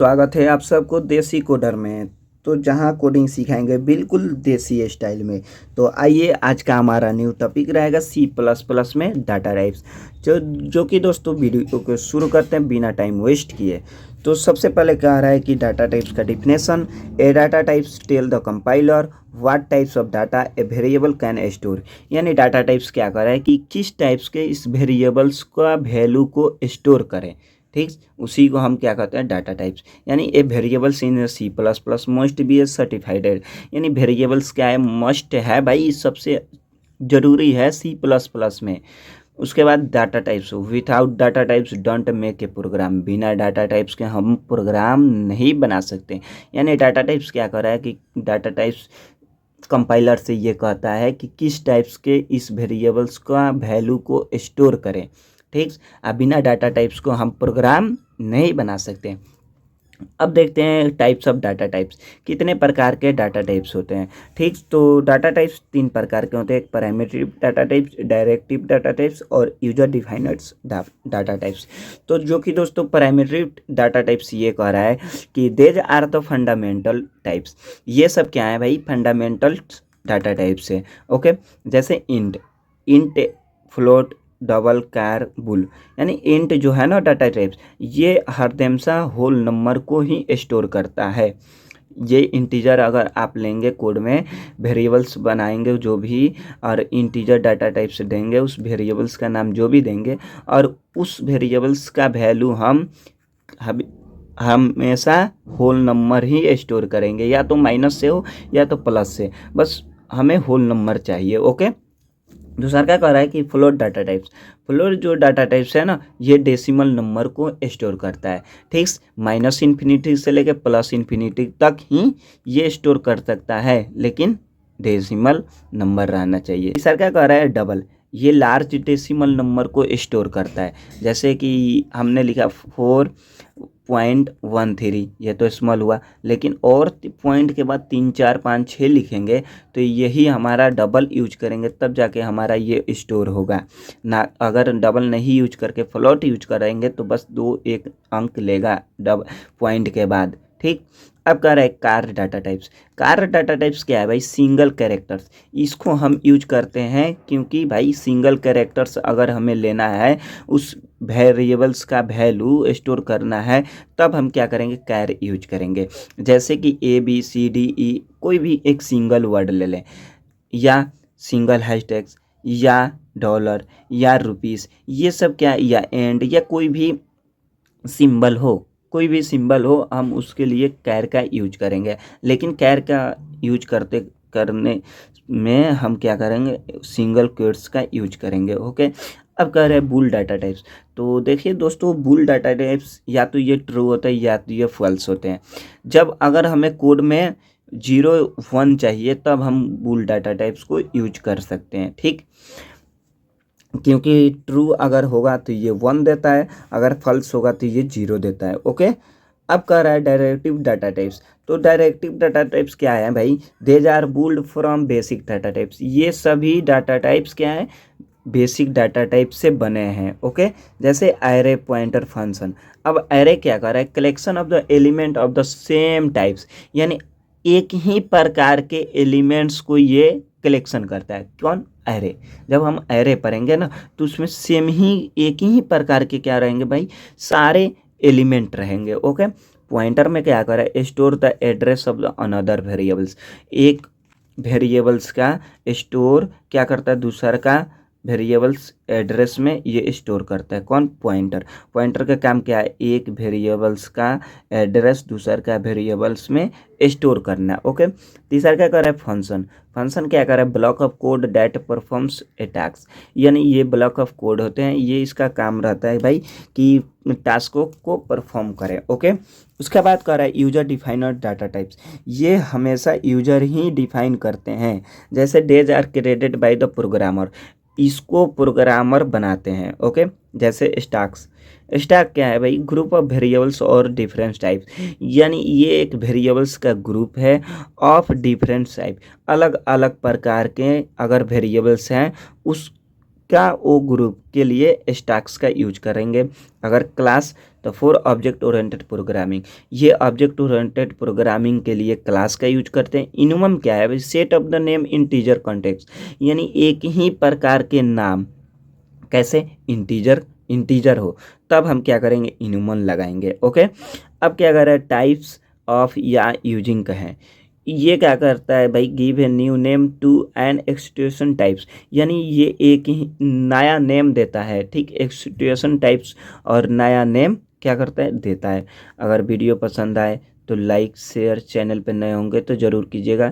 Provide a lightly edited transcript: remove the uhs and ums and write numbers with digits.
स्वागत है आप सबको देसी कोडर में। तो जहां कोडिंग सिखाएंगे बिल्कुल देसी स्टाइल में। तो आइए आज का हमारा न्यू टॉपिक रहेगा सी प्लस प्लस में डाटा टाइप्स। जो कि दोस्तों वीडियो को शुरू करते हैं बिना टाइम वेस्ट किए। तो सबसे पहले कह रहा है कि डाटा टाइप्स का definition. A data types tell the compiler what types of data a variable can store. यानी डाटा टाइप्स क्या कर रहा है कि किस टाइप्स के इस वेरिएबल्स का वैल्यू को स्टोर करें। ठीक, उसी को हम क्या कहते हैं डाटा टाइप्स। यानी a variables in C plus plus must be a certified. यानी वेरिएबल्स क्या है, मस्ट है भाई, सबसे जरूरी है सी प्लस प्लस में। उसके बाद data types, without data types don't make a program. बिना डाटा टाइप्स के हम प्रोग्राम नहीं बना सकते। यानी डाटा टाइप्स क्या कर रहा है कि डाटा टाइप्स कंपाइलर से ये कहता है कि किस टाइप्स के इस वेरिएबल्स का वैल्यू को स्टोर करें। ठीक, अब बिना डाटा टाइप्स को हम प्रोग्राम नहीं बना सकते। अब देखते हैं टाइप्स ऑफ डाटा टाइप्स। कितने प्रकार के डाटा टाइप्स होते हैं। ठीक, तो डाटा टाइप्स 3 प्रकार के होते हैं। एक parametric data types, directive data types और यूजर डिफाइंड डाटा टाइप्स। तो जो कि दोस्तों पैरामीट्रिक डाटा टाइप्स ये कह रहा है कि these are the fundamental types. ये सब क्या है भाई, फंडामेंटल डाटा टाइप्स है। ओके, जैसे int, float, double, car, bull. यानी इंट जो है ना डाटा टाइप्स, ये हरदमसा होल नंबर को ही स्टोर करता है। ये इंटीजर अगर आप लेंगे कोड में, वेरिएबल्स बनाएंगे जो भी, और इंटीजर डाटा टाइप्स देंगे, उस वेरिएबल्स का नाम जो भी देंगे, और उस वेरिएबल्स का वैल्यू हम हमेशा होल नंबर ही स्टोर करेंगे, या तो माइनस से हो या तो प्लस से, बस हमें होल नंबर चाहिए। ओके, दूसरा क्या कह रहा है कि फ्लोट डाटा टाइप्स। फ्लोट जो डाटा टाइप्स है ना, ये डेसिमल नंबर को स्टोर करता है। ठीक, माइनस इन्फिनिटी से लेकर प्लस इन्फिनिटी तक ही ये स्टोर कर सकता है, लेकिन डेसिमल नंबर रहना चाहिए। तीसरा क्या कह रहा है, डबल। ये लार्ज डेसिमल नंबर को स्टोर करता है। जैसे कि हमने लिखा 4.13, ये तो स्मॉल हुआ, लेकिन और पॉइंट के बाद 3 4 5 6 लिखेंगे तो यही हमारा डबल यूज करेंगे, तब जाके हमारा ये स्टोर होगा ना। अगर डबल नहीं यूज करके फ्लोट यूज करेंगे तो बस 2 1 अंक लेगा डबल पॉइंट के बाद। ठीक, अब कह रहा है car data types. Car data types क्या है भाई, सिंगल कैरेक्टर्स। इसको हम यूज करते हैं क्योंकि भाई सिंगल कैरेक्टर्स अगर हमें लेना है, उस वेरिएबल्स का वैल्यू स्टोर करना है, तब हम क्या करेंगे, कैर यूज करेंगे। जैसे कि ABCDE कोई भी एक सिंगल वर्ड ले लें, या सिंगल हैशटैग्स, या डॉलर, या रुपीस, ये सब क्या, या एंड, या कोई भी सिंबल हो, कोई भी सिंबल हो, हम उसके लिए कैर का यूज करेंगे। लेकिन कैर का यूज करने में हम क्या करेंगे, सिंगल क्वेट्स का यूज करेंगे। ओके, अब कह रहे हैं बुल डाटा टाइप्स। तो देखिए दोस्तों, बुल डाटा टाइप्स या तो ये ट्रू होता है या तो ये फॉल्स होते हैं। जब अगर हमें कोड में 0 1 चाहिए, तब हम बुल डाटा टाइप्स को यूज कर सकते हैं। ठीक, क्योंकि ट्रू अगर होगा तो ये 1 देता है, अगर फॉल्स होगा तो ये 0 देता है। ओके, अब कह रहा है डायरेक्टिव डाटा टाइप्स। तो डायरेक्टिव डाटा टाइप्स क्या है भाई, these are built from basic data types. ये सभी डाटा टाइप्स क्या है, बेसिक डाटा टाइप से बने हैं। ओके, जैसे एरे, पॉइंटर, फंक्शन। अब एरे क्या कर रहा है, collection of the element of the same types. यानी एक ही प्रकार के एलिमेंट्स को ये कलेक्शन करता है। कौन, एरे। जब हम एरे पढ़ेंगे ना, तो उसमें सेम ही एक ही प्रकार के क्या रहेंगे भाई, सारे एलिमेंट रहेंगे। ओके, पॉइंटर में क्या कर रहा है, store the address of the another variables. एक वेरिएबल्स का स्टोर क्या करता है, दूसरा का वेरिएबल्स एड्रेस में ये स्टोर करता है। कौन, पॉइंटर। पॉइंटर का काम क्या है, एक वेरिएबल्स का एड्रेस दूसरा का वेरिएबल्स में स्टोर करना। ओके, तीसरा क्या कर रहा है, फंक्शन। फंक्शन क्या कर रहा है, block of code that performs a task. यानी ये ब्लॉक ऑफ कोड होते हैं, ये इसका काम रहता है भाई कि टास्कों को परफॉर्म करें। ओके, उसके बाद कह रहा है यूजर डिफाइनड डाटा टाइप्स। ये हमेशा यूजर ही डिफाइन करते हैं। जैसे these are created by the programmer, इसको प्रोग्रामर बनाते हैं। ओके, जैसे स्टैक्स। स्टैक क्या है भाई, ग्रुप ऑफ वेरिएबल्स और डिफरेंट टाइप्स। यानी ये एक वेरिएबल्स का ग्रुप है ऑफ डिफरेंट टाइप। अलग अलग प्रकार के अगर वेरिएबल्स हैं, उसका वो ग्रुप के लिए स्टैक्स का यूज करेंगे। अगर क्लास तो फॉर ऑब्जेक्ट ओरिएंटेड प्रोग्रामिंग, ये ऑब्जेक्ट ओरिएंटेड प्रोग्रामिंग के लिए क्लास का यूज करते हैं। इनुमम क्या है भाई, set of the name integer context, यानी एक ही प्रकार के नाम कैसे इंटीजर हो, तब हम क्या करेंगे, इनुमन लगाएंगे। ओके, अब क्या कर रहा है, टाइप्स ऑफ या यूजिंग का है, ये क्या करता है भाई, give a new name to an extension types, यानी ये एक ही नया नेम देता है। ठीक, एक्सटेंशन टाइप्स और नया नेम क्या करता है, देता है। अगर वीडियो पसंद आए तो लाइक शेयर, चैनल पर नए होंगे तो ज़रूर कीजिएगा।